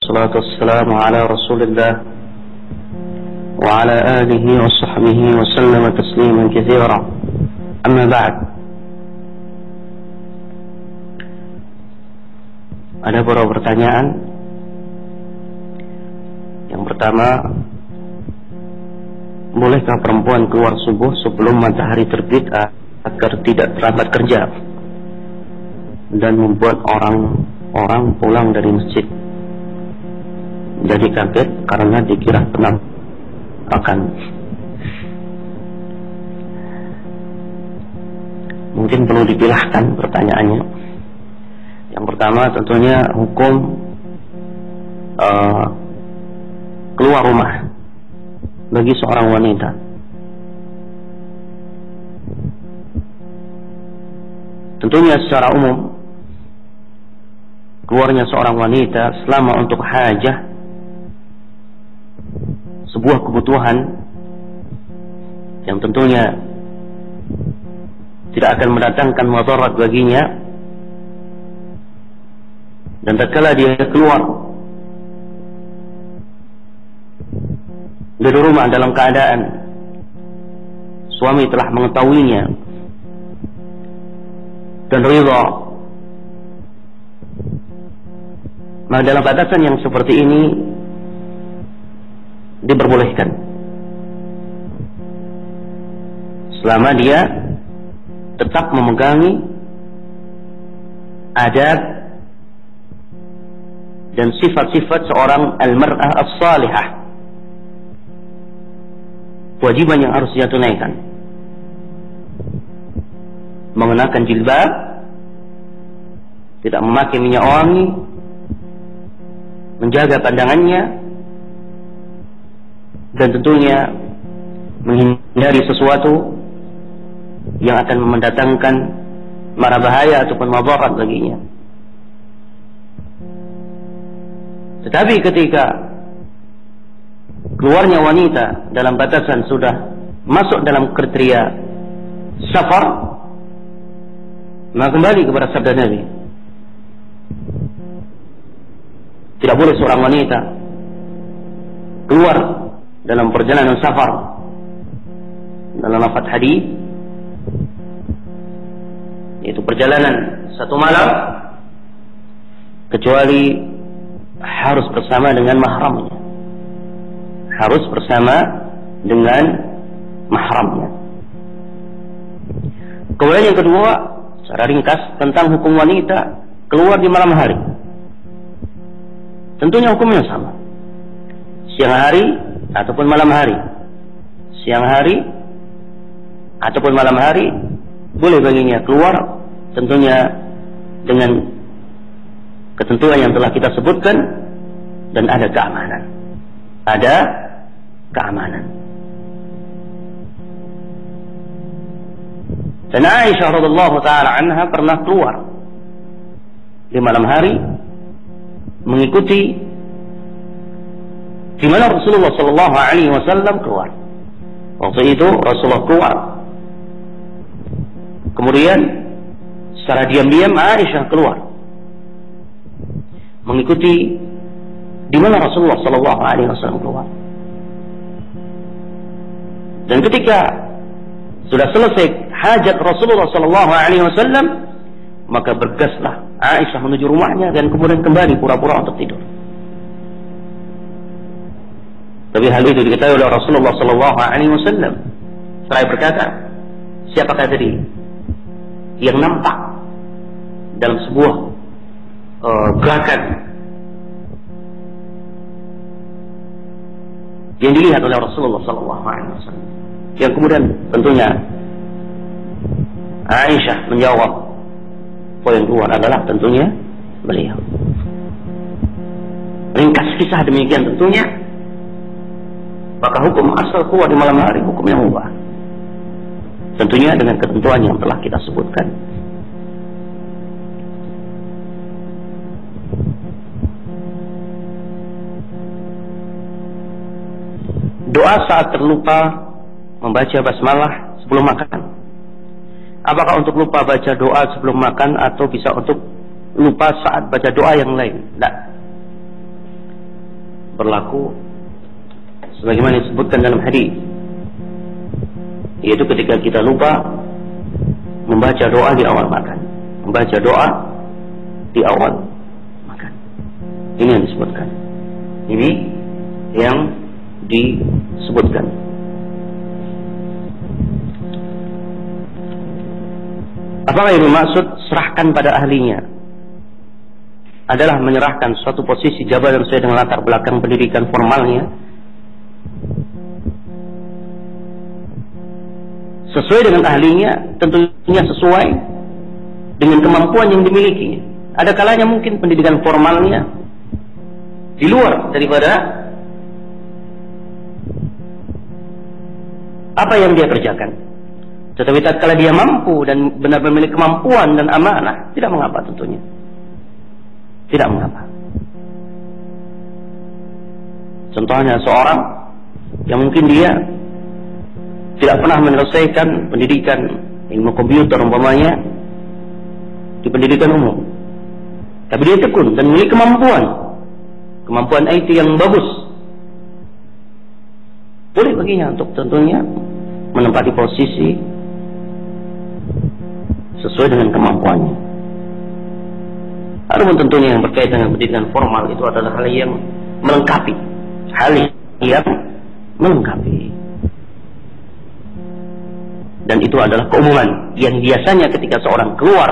الصلاة والسلام على رسول الله وعلى آله وصحبه وسلم تسليما كثيرا. أما بعد, ada beberapa pertanyaan. Yang pertama, bolehkah perempuan keluar subuh sebelum matahari terbit agar tidak terlambat kerja dan membuat orang pulang dari masjid jadi kaget karena dikira penampakan? Mungkin perlu dipilahkan pertanyaannya. Yang pertama tentunya hukum keluar rumah bagi seorang wanita. Tentunya secara umum keluarnya seorang wanita selama untuk hajah, sebuah kebutuhan yang tentunya tidak akan mendatangkan madarat baginya, dan tatkala dia keluar dari rumah dalam keadaan suami telah mengetahuinya dan ridha, maka dalam batasan yang seperti ini diperbolehkan selama dia tetap memegangi adab dan sifat-sifat seorang al-mar'ah as-salihah, kewajiban yang harus dia tunaikan: mengenakan jilbab, tidak memakai minyak wangi, menjaga pandangannya, dan tentunya menghindari sesuatu yang akan mendatangkan mara bahaya ataupun madarat baginya. Tetapi ketika keluarnya wanita dalam batasan sudah masuk dalam kriteria safar, maka kembali kepada sabda Nabi, tidak boleh seorang wanita keluar dalam perjalanan safar. Dalam lafaz hadis, yaitu perjalanan satu malam, kecuali harus bersama dengan mahramnya. Harus bersama dengan mahramnya. Kemudian yang kedua, secara ringkas tentang hukum wanita keluar di malam hari. Tentunya hukumnya sama, siang hari ataupun malam hari. Siang hari ataupun malam hari boleh baginya keluar, tentunya dengan ketentuan yang telah kita sebutkan, dan ada keamanan. Ada keamanan. Dan Aisyah radhiyallahu taala anha pernah keluar di malam hari mengikuti di mana Rasulullah sallallahu alaihi wasallam keluar. Waktu itu Rasulullah keluar. Kemudian secara diam-diam Aisyah keluar mengikuti di mana Rasulullah sallallahu alaihi wasallam keluar. Dan ketika sudah selesai hajat Rasulullah sallallahu alaihi wasallam, maka bergaslah Aisyah menuju rumahnya dan kemudian kembali pura-pura untuk tidur. Tapi hal itu diketahui oleh Rasulullah sallallahu alaihi wasallam. Seraya berkata, siapakah tadi yang nampak dalam sebuah gerakan yang dilihat oleh Rasulullah sallallahu alaihi wasallam, yang kemudian tentunya Aisyah menjawab, poin keluar adalah tentunya beliau. Ringkas kisah demikian tentunya. Maka hukum asal keluar di malam hari hukum yang mubah, tentunya dengan ketentuan yang telah kita sebutkan. Doa saat terlupa membaca basmalah sebelum makan. Apakah untuk lupa baca doa sebelum makan atau bisa untuk lupa saat baca doa yang lain? Tidak. berlaku sebagaimana disebutkan dalam hadis, yaitu ketika kita lupa membaca doa di awal makan, membaca doa di awal makan. Ini yang disebutkan. Ini yang disebutkan. Apakah yang dimaksud serahkan pada ahlinya? Adalah menyerahkan suatu posisi jabatan sesuai dengan latar belakang pendidikan formalnya, sesuai dengan ahlinya, tentunya sesuai dengan kemampuan yang dimilikinya. Ada kalanya mungkin pendidikan formalnya di luar daripada apa yang dia kerjakan. Tetapi tatkala dia mampu dan benar-benar memiliki kemampuan dan amanah, tidak mengapa tentunya. Tidak mengapa. Contohnya seorang yang mungkin dia tidak pernah menyelesaikan pendidikan ilmu komputer umpamanya di pendidikan umum, tapi dia tekun dan memiliki kemampuan IT yang bagus, boleh baginya untuk tentunya menempati posisi sesuai dengan kemampuannya. Adapun tentunya yang berkaitan dengan pendidikan formal itu adalah hal yang melengkapi, dan itu adalah keumuman yang biasanya ketika seorang keluar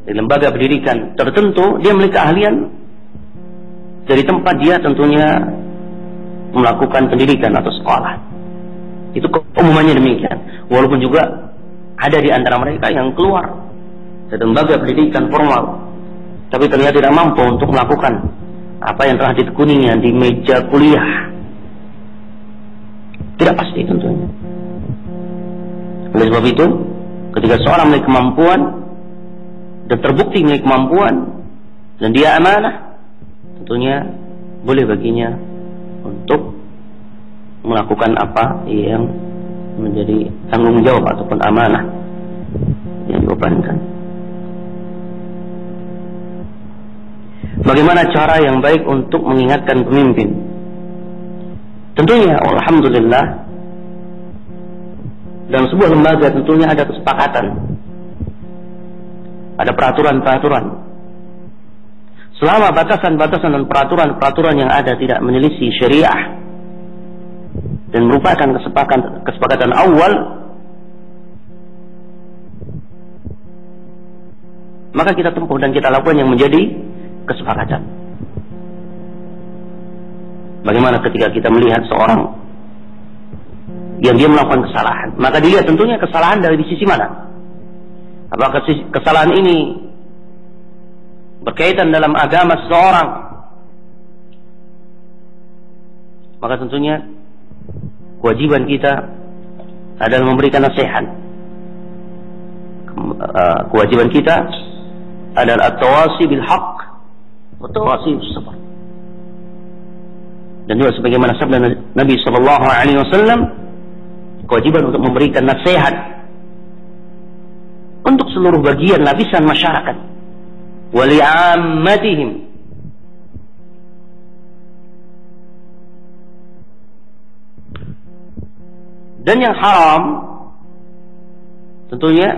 dari lembaga pendidikan tertentu, dia memiliki keahlian dari tempat dia tentunya melakukan pendidikan atau sekolah. Itu keumumannya demikian. Walaupun juga ada di antara mereka yang keluar dari lembaga pendidikan formal, tapi ternyata tidak mampu untuk melakukan apa yang telah ditekuninya di meja kuliah. Tidak pasti tentunya. Oleh sebab itu, ketika seorang memiliki kemampuan dan terbukti memiliki kemampuan dan dia amanah, tentunya boleh baginya untuk melakukan apa yang menjadi tanggung jawab ataupun amanah yang dibebankan. Bagaimana cara yang baik untuk mengingatkan pemimpin? Tentunya, alhamdulillah, dalam sebuah lembaga tentunya ada kesepakatan, ada peraturan-peraturan. Selama batasan-batasan dan peraturan-peraturan yang ada tidak menyelisih syariah dan merupakan kesepakatan awal, maka kita tempuh dan kita lakukan yang menjadi kesepakatan. Bagaimana ketika kita melihat seorang yang dia melakukan kesalahan, maka dilihat tentunya kesalahan dari sisi mana. Apakah kesalahan ini berkaitan dalam agama seseorang, maka tentunya kewajiban kita adalah memberikan nasihat. Kewajiban kita adalah at-tawasi bil haqq wa tawasi bis sabr. Dan juga sebagaimana sabda Nabi sallallahu alaihi wasallam, kewajiban untuk memberikan nasihat untuk seluruh bagian lapisan masyarakat, wa li'ammatihim, dan yang haram tentunya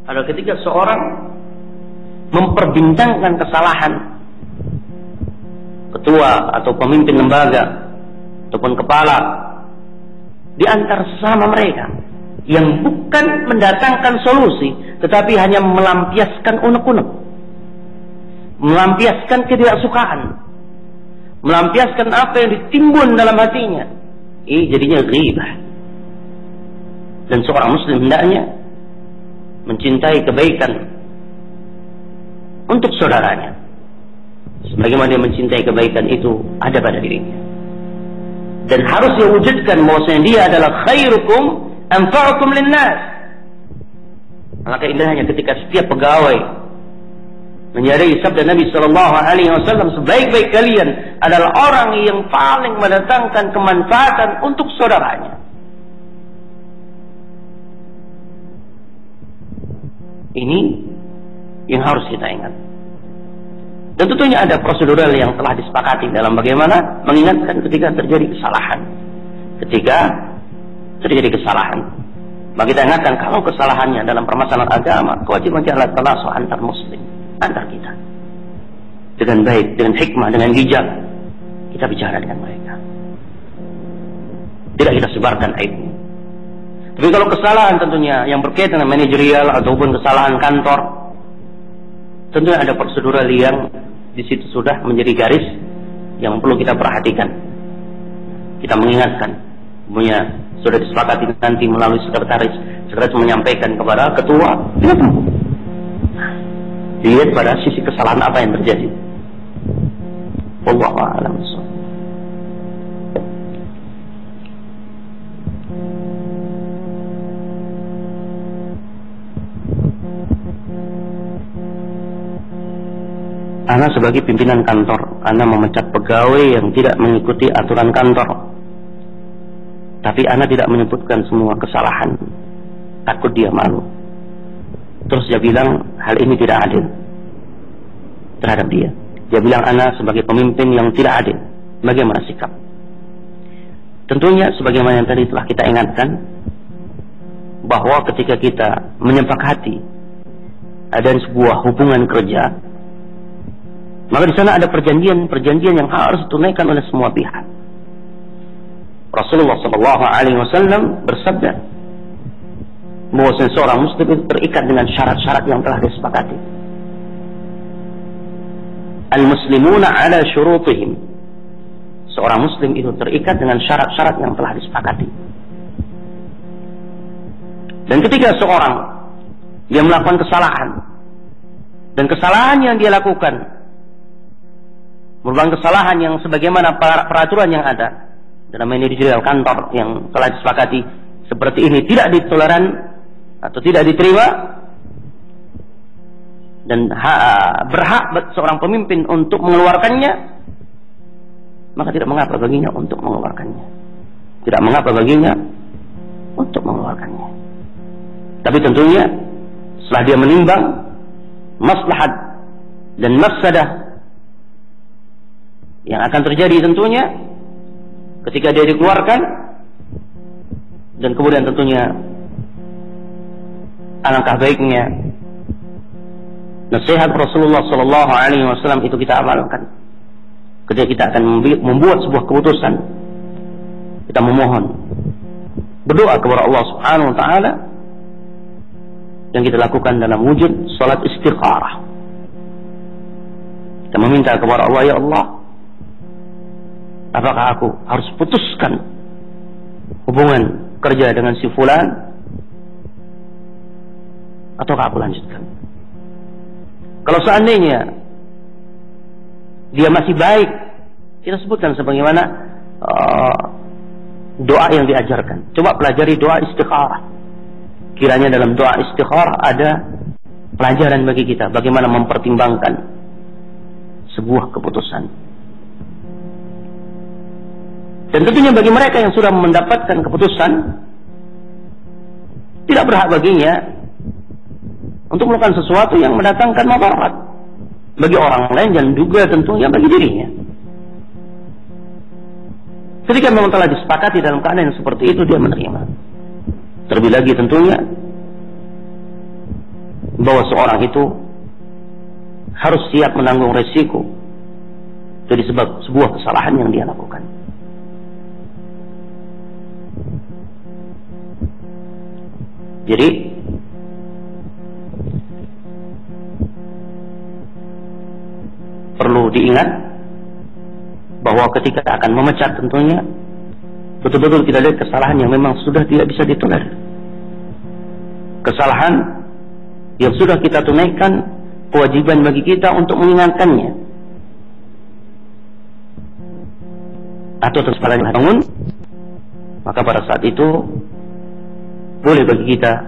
adalah ketika seorang memperbincangkan kesalahan ketua atau pemimpin lembaga ataupun kepala di antara sesama mereka, yang bukan mendatangkan solusi tetapi hanya melampiaskan unek-unek, melampiaskan ketidaksukaan, melampiaskan apa yang ditimbun dalam hatinya. Jadinya ghibah. Dan seorang muslim hendaknya mencintai kebaikan untuk saudaranya sebagaimana dia mencintai kebaikan itu ada pada dirinya, dan harus dia wujudkan bahwasanya dia adalah khairukum anfa'ukum linnas. Maka indahnya ketika setiap pegawai menyadari sabda Nabi sallallahu alaihi wasallam, sebaik-baik kalian adalah orang yang paling mendatangkan kemanfaatan untuk saudaranya. Ini yang harus kita ingat. Dan tentunya ada prosedural yang telah disepakati dalam bagaimana mengingatkan ketika terjadi kesalahan. Ketika terjadi kesalahan, maka kita ingatkan kalau kesalahannya dalam permasalahan agama, kewajiban kita adalah tanasu antar muslim, antar kita. Dengan baik, dengan hikmah, dengan bijak, kita bicara dengan mereka. Tidak kita sebarkan aibnya. Tapi kalau kesalahan tentunya yang berkaitan dengan manajerial ataupun kesalahan kantor, tentunya ada prosedural yang di situ sudah menjadi garis yang perlu kita perhatikan. Kita mengingatkan, punya sudah disepakati nanti melalui sekretaris menyampaikan kepada ketua. Lihat pada sisi kesalahan apa yang terjadi. Wallahu a'lam. Ana sebagai pimpinan kantor, Ana memecat pegawai yang tidak mengikuti aturan kantor. Tapi Ana tidak menyebutkan semua kesalahan. Takut dia malu. Terus dia bilang hal ini tidak adil terhadap dia. Dia bilang Ana sebagai pemimpin yang tidak adil. Bagaimana sikap? Tentunya sebagaimana yang tadi telah kita ingatkan, bahwa ketika kita menyepakati ada sebuah hubungan kerja, maka di sana ada perjanjian yang harus ditunaikan oleh semua pihak. Rasulullah SAW bersabda bahwa seorang muslim itu terikat dengan syarat-syarat yang telah disepakati. Al-muslimuna ala syurutihim. Seorang muslim itu terikat dengan syarat-syarat yang telah disepakati. Dan ketika seorang yang melakukan kesalahan, dan kesalahan yang dia lakukan merupakan kesalahan yang sebagaimana peraturan yang ada dalam manajerial kantor yang telah disepakati seperti ini, tidak ditoleran atau tidak diterima, dan berhak seorang pemimpin untuk mengeluarkannya, maka tidak mengapa baginya untuk mengeluarkannya. Tidak mengapa baginya untuk mengeluarkannya. Tapi tentunya setelah dia menimbang maslahat dan mafsadah yang akan terjadi tentunya ketika dia dikeluarkan, dan kemudian tentunya alangkah baiknya nasihat Rasulullah SAW itu kita amalkan. Ketika kita akan membuat sebuah keputusan, kita memohon, berdoa kepada Allah Subhanahu Wa Taala, yang kita lakukan dalam wujud salat istikharah. Kita meminta kepada Allah, ya Allah, apakah aku harus putuskan hubungan kerja dengan si fulan, ataukah aku lanjutkan? Kalau seandainya dia masih baik, kita sebutkan sebagaimana doa yang diajarkan. Coba pelajari doa istikharah. Kiranya dalam doa istikharah ada pelajaran bagi kita bagaimana mempertimbangkan sebuah keputusan. Dan tentunya bagi mereka yang sudah mendapatkan keputusan, tidak berhak baginya untuk melakukan sesuatu yang mendatangkan mudarat bagi orang lain dan juga tentunya bagi dirinya. Ketika memang telah disepakati dalam keadaan yang seperti itu, dia menerima. Terlebih lagi tentunya bahwa seorang itu harus siap menanggung resiko dari sebab sebuah kesalahan yang dia lakukan. Jadi perlu diingat bahwa ketika akan memecat tentunya betul-betul kita lihat kesalahan yang memang sudah tidak bisa ditolerir. Kesalahan yang sudah kita tunaikan, kewajiban bagi kita untuk mengingatkannya. Atau kesalahan bangun, maka pada saat itu boleh bagi kita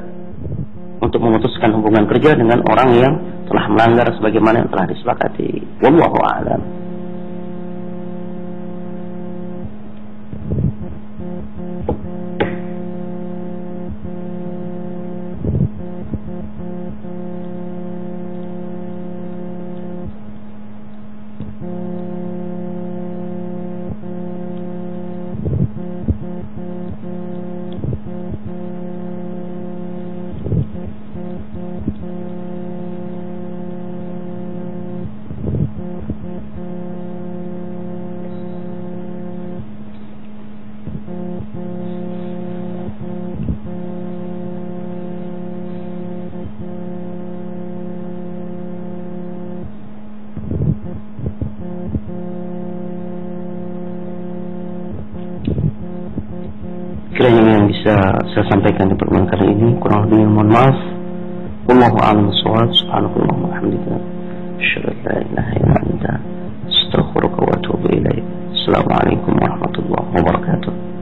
untuk memutuskan hubungan kerja dengan orang yang telah melanggar sebagaimana yang telah disepakati. Wallahu a'lam. yang bisa saya sampaikan di pertemuan kali ini. Kurang lebihnya mohon maaf. Wallahu a'lam bishawab. Subhanakallahumma wa bihamdika asyhadu an la ilaha illa anta astaghfiruka wa atubu ilaik. Assalamualaikum warahmatullahi wabarakatuh.